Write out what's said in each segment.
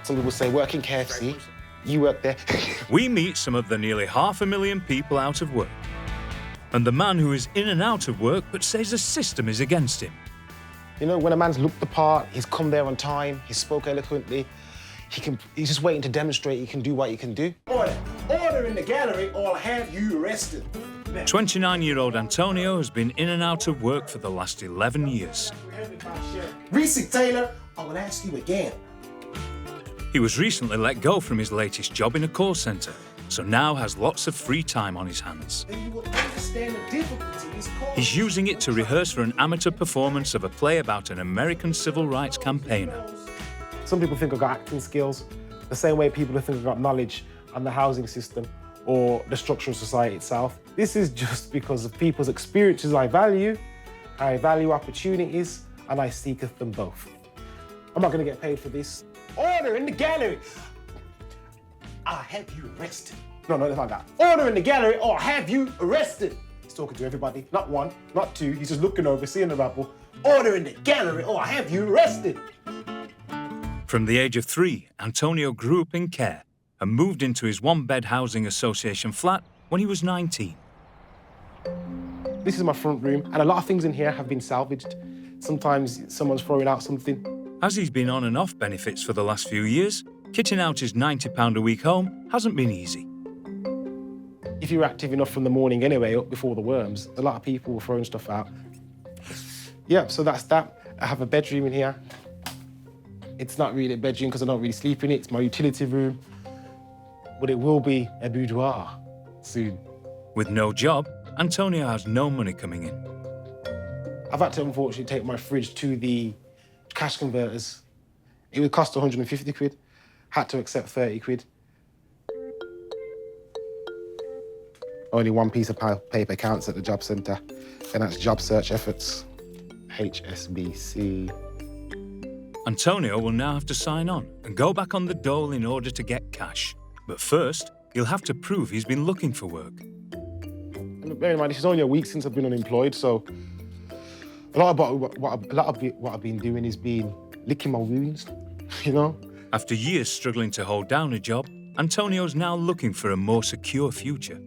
Some people say work in KFC, you work there. We meet some of the nearly 500,000 people out of work. And the man who is in and out of work but says the system is against him. You know, when a man's looked the part, he's come there on time, he spoke eloquently, he's just waiting to demonstrate he can do what he can do. Order in the gallery or I'll have you arrested. 29-year-old Antonio has been in and out of work for the last 11 years. Reese Taylor, I will ask you again. He was recently let go from his latest job in a call centre, so now has lots of free time on his hands. Then you will understand the difficulties caused. He's using it to rehearse for an amateur performance of a play about an American civil rights campaigner. Some people think I've got acting skills, the same way people think I've got knowledge on the housing system or the structure of society itself. This is just because of people's experiences I value opportunities, and I seeketh them both. I'm not gonna get paid for this. Order in the gallery! I'll have you arrested. No, it's like that. Order in the gallery or I'll have you arrested. He's talking to everybody, not one, not two, he's just looking over, seeing the rabble. Order in the gallery or I'll have you arrested. From the age of 3, Antonio grew up in care and moved into his one-bed housing association flat when he was 19. This is my front room, and a lot of things in here have been salvaged. Sometimes someone's throwing out something. As he's been on and off benefits for the last few years, kitting out his £90 a week home hasn't been easy. If you're active enough from the morning anyway, up before the worms, a lot of people were throwing stuff out. Yeah, so that's that. I have a bedroom in here. It's not really a bedroom because I don't really sleep in it. It's my utility room. But it will be a boudoir soon. With no job, Antonio has no money coming in. I've had to unfortunately take my fridge to the cash converters. It would cost 150 quid. Had to accept 30 quid. Only one piece of paper counts at the job centre, and that's job search efforts, HSBC. Antonio will now have to sign on and go back on the Dole in order to get cash. But first, he'll have to prove he's been looking for work. And bear in mind, this is only a week since I've been unemployed, so a lot of what I've been doing is been licking my wounds, you know? After years struggling to hold down a job, Antonio's now looking for a more secure future.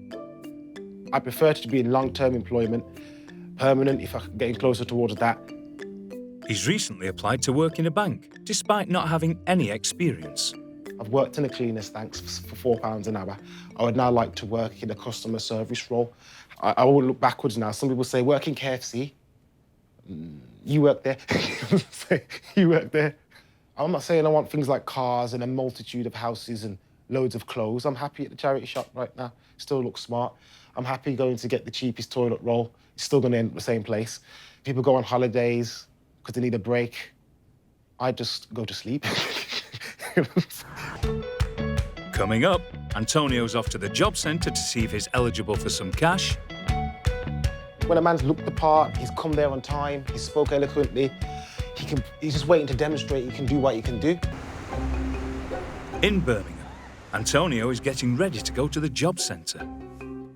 I prefer to be in long-term employment, permanent, if I'm getting closer towards that. He's recently applied to work in a bank, despite not having any experience. I've worked in a cleaner's, thanks, for £4 an hour. I would now like to work in a customer service role. I won't look backwards now. Some people say, work in KFC. You work there. You work there. I'm not saying I want things like cars and a multitude of houses and loads of clothes. I'm happy at the charity shop right now. Still looks smart. I'm happy going to get the cheapest toilet roll. It's still going to end at the same place. People go on holidays because they need a break. I just go to sleep. Coming up, Antonio's off to the job centre to see if he's eligible for some cash. When a man's looked the part, he's come there on time, he spoke eloquently, he's just waiting to demonstrate he can do what he can do. In Birmingham, Antonio is getting ready to go to the job centre.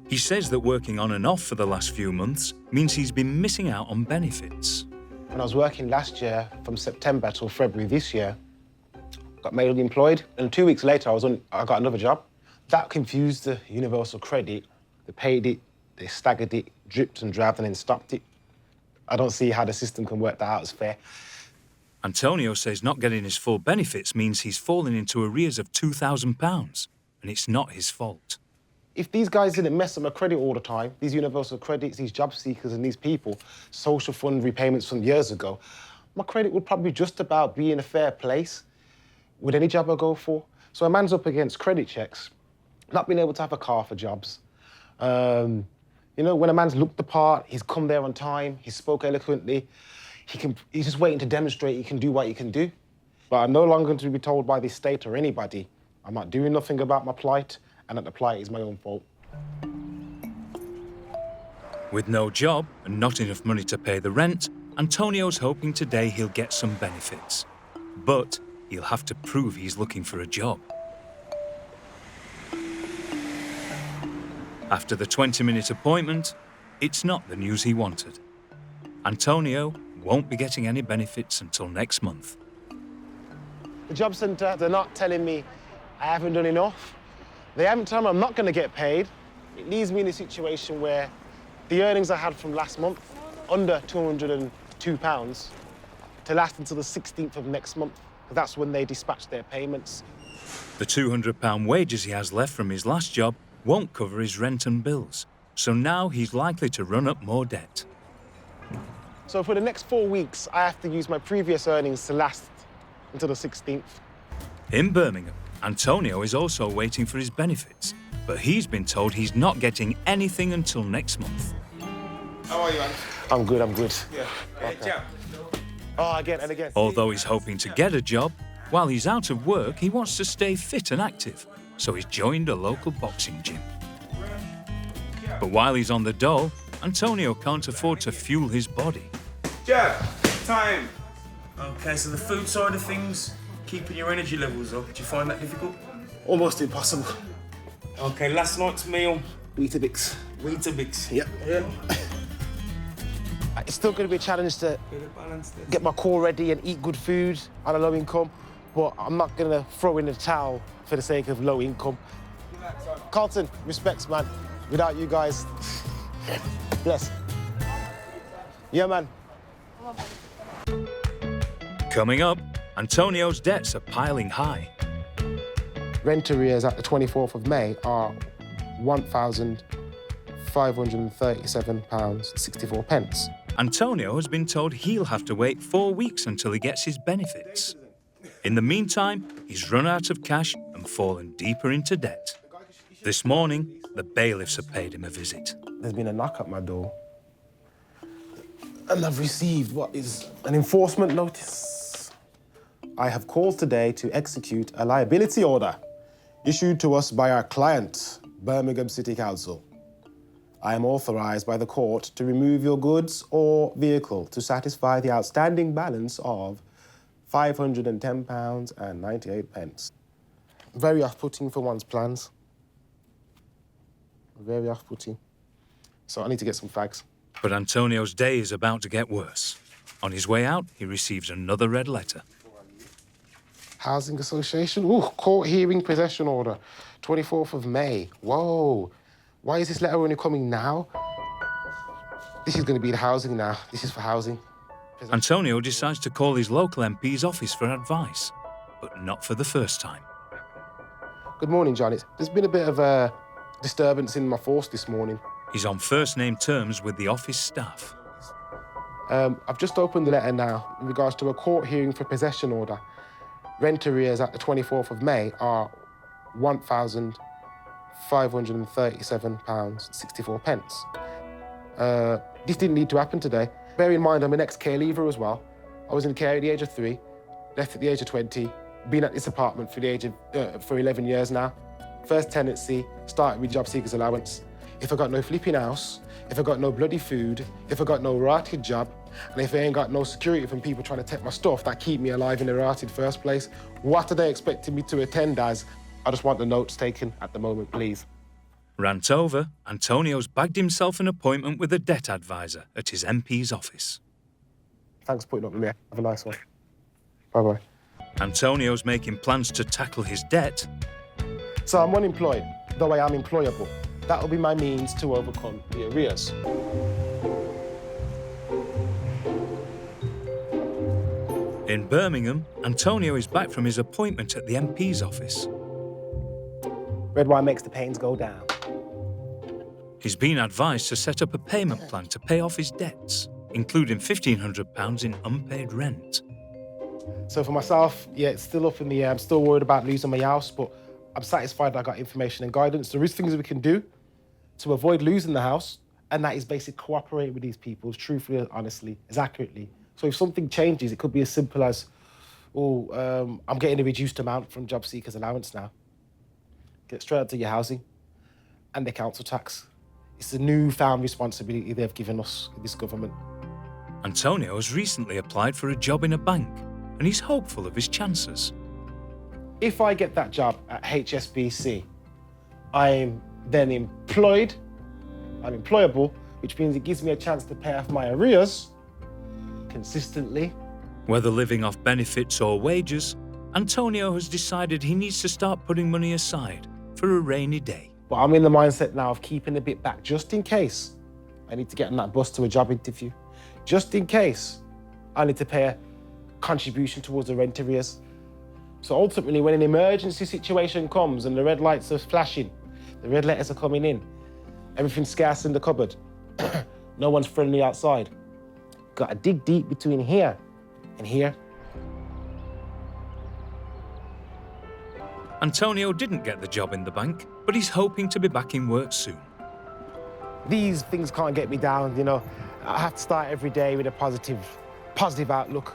He says that working on and off for the last few months means he's been missing out on benefits. When I was working last year, from September till February this year, got made unemployed, and 2 weeks later I got another job. That confused the universal credit. They paid it, they staggered it, dripped and drabbed and then stopped it. I don't see how the system can work that out as fair. Antonio says not getting his full benefits means he's fallen into arrears of £2,000, and it's not his fault. If these guys didn't mess up my credit all the time, these universal credits, these job seekers and these people, social fund repayments from years ago, my credit would probably just about be in a fair place with any job I go for. So a man's up against credit checks, not being able to have a car for jobs. You know, when a man's looked the part, he's come there on time, he spoke eloquently, he's just waiting to demonstrate he can do what he can do. But I'm no longer going to be told by this state or anybody I'm not doing nothing about my plight, and that the plight is my own fault. With no job and not enough money to pay the rent, Antonio's hoping today he'll get some benefits. But he'll have to prove he's looking for a job. After the 20-minute appointment, it's not the news he wanted. Antonio won't be getting any benefits until next month. The job centre, they're not telling me I haven't done enough. They haven't told me I'm not going to get paid. It leaves me in a situation where the earnings I had from last month, under £202, to last until the 16th of next month. That's when they dispatch their payments. The £200 wages he has left from his last job won't cover his rent and bills, so now he's likely to run up more debt. So for the next 4 weeks, I have to use my previous earnings to last until the 16th. In Birmingham, Antonio is also waiting for his benefits, but he's been told he's not getting anything until next month. How are you, man? I'm good, I'm good. Yeah. Okay. Oh, again and again. Although he's hoping to get a job, while he's out of work, he wants to stay fit and active, so he's joined a local boxing gym. But while he's on the dole, Antonio can't afford to fuel his body. Jab, time. Okay, so the food side of things, keeping your energy levels up, do you find that difficult? Almost impossible. Okay, last night's meal, Weetabix. Weetabix. Yep. Yeah. It's still going to be a challenge to Bit of balance there. get my core ready and eat good food on a low income, but I'm not going to throw in the towel for the sake of low income. Carlton, respects, man. Without you guys, bless. Yeah, man. Coming up, Antonio's debts are piling high. Rent arrears at the 24th of May are £1,537.64. Antonio has been told he'll have to wait 4 weeks until he gets his benefits. In the meantime, he's run out of cash and fallen deeper into debt. This morning, the bailiffs have paid him a visit. There's been a knock at my door, and I've received what is an enforcement notice. I have called today to execute a liability order issued to us by our client, Birmingham City Council. I am authorised by the court to remove your goods or vehicle to satisfy the outstanding balance of £510.98. Very off-putting for one's plans. Very off-putting. So I need to get some fags. But Antonio's day is about to get worse. On his way out, he receives another red letter. Housing Association. Ooh, court hearing possession order. 24th of May. Whoa. Why is this letter only coming now? This is going to be the housing now. This is for housing. Antonio decides to call his local MP's office for advice, but not for the first time. Good morning, John. There's been a bit of a disturbance in my force this morning. He's on first-name terms with the office staff. I've just opened the letter now in regards to a court hearing for possession order. Rent arrears at the 24th of May are £1,537.64. This didn't need to happen today. Bear in mind, I'm an ex-care leaver as well. I was in care at the age of 3, left at the age of 20, been at this apartment for 11 years now. First tenancy, started with job seekers allowance. If I got no flipping house, if I got no bloody food, if I got no rotted job, and if I ain't got no security from people trying to take my stuff that keep me alive in the rotted first place, what are they expecting me to attend as? I just want the notes taken at the moment, please. Rant over, Antonio's bagged himself an appointment with a debt advisor at his MP's office. Thanks for putting up with me. Have a nice one. Bye-bye. Antonio's making plans to tackle his debt. So I'm unemployed, though I am employable. That will be my means to overcome the arrears. In Birmingham, Antonio is back from his appointment at the MP's office. Red wine makes the pains go down. He's been advised to set up a payment plan to pay off his debts, including £1,500 in unpaid rent. So for myself, yeah, it's still up in the air. I'm still worried about losing my house, but I'm satisfied that I got information and guidance. There is things we can do to avoid losing the house, and that is basically cooperate with these people as truthfully, as honestly, as accurately. So if something changes, it could be as simple as, I'm getting a reduced amount from job seekers allowance now. Get straight up to your housing and the council tax. It's a newfound responsibility they've given us, this government. Antonio has recently applied for a job in a bank, and he's hopeful of his chances. If I get that job at HSBC, I'm then employed, I'm employable, which means it gives me a chance to pay off my arrears consistently. Whether living off benefits or wages, Antonio has decided he needs to start putting money aside for a rainy day. But I'm in the mindset now of keeping a bit back just in case I need to get on that bus to a job interview. Just in case I need to pay a contribution towards the rent arrears. So ultimately, when an emergency situation comes and the red lights are flashing, the red letters are coming in, everything's scarce in the cupboard, no one's friendly outside, got to dig deep between here and here. Antonio didn't get the job in the bank, but he's hoping to be back in work soon. These things can't get me down, you know. I have to start every day with a positive outlook.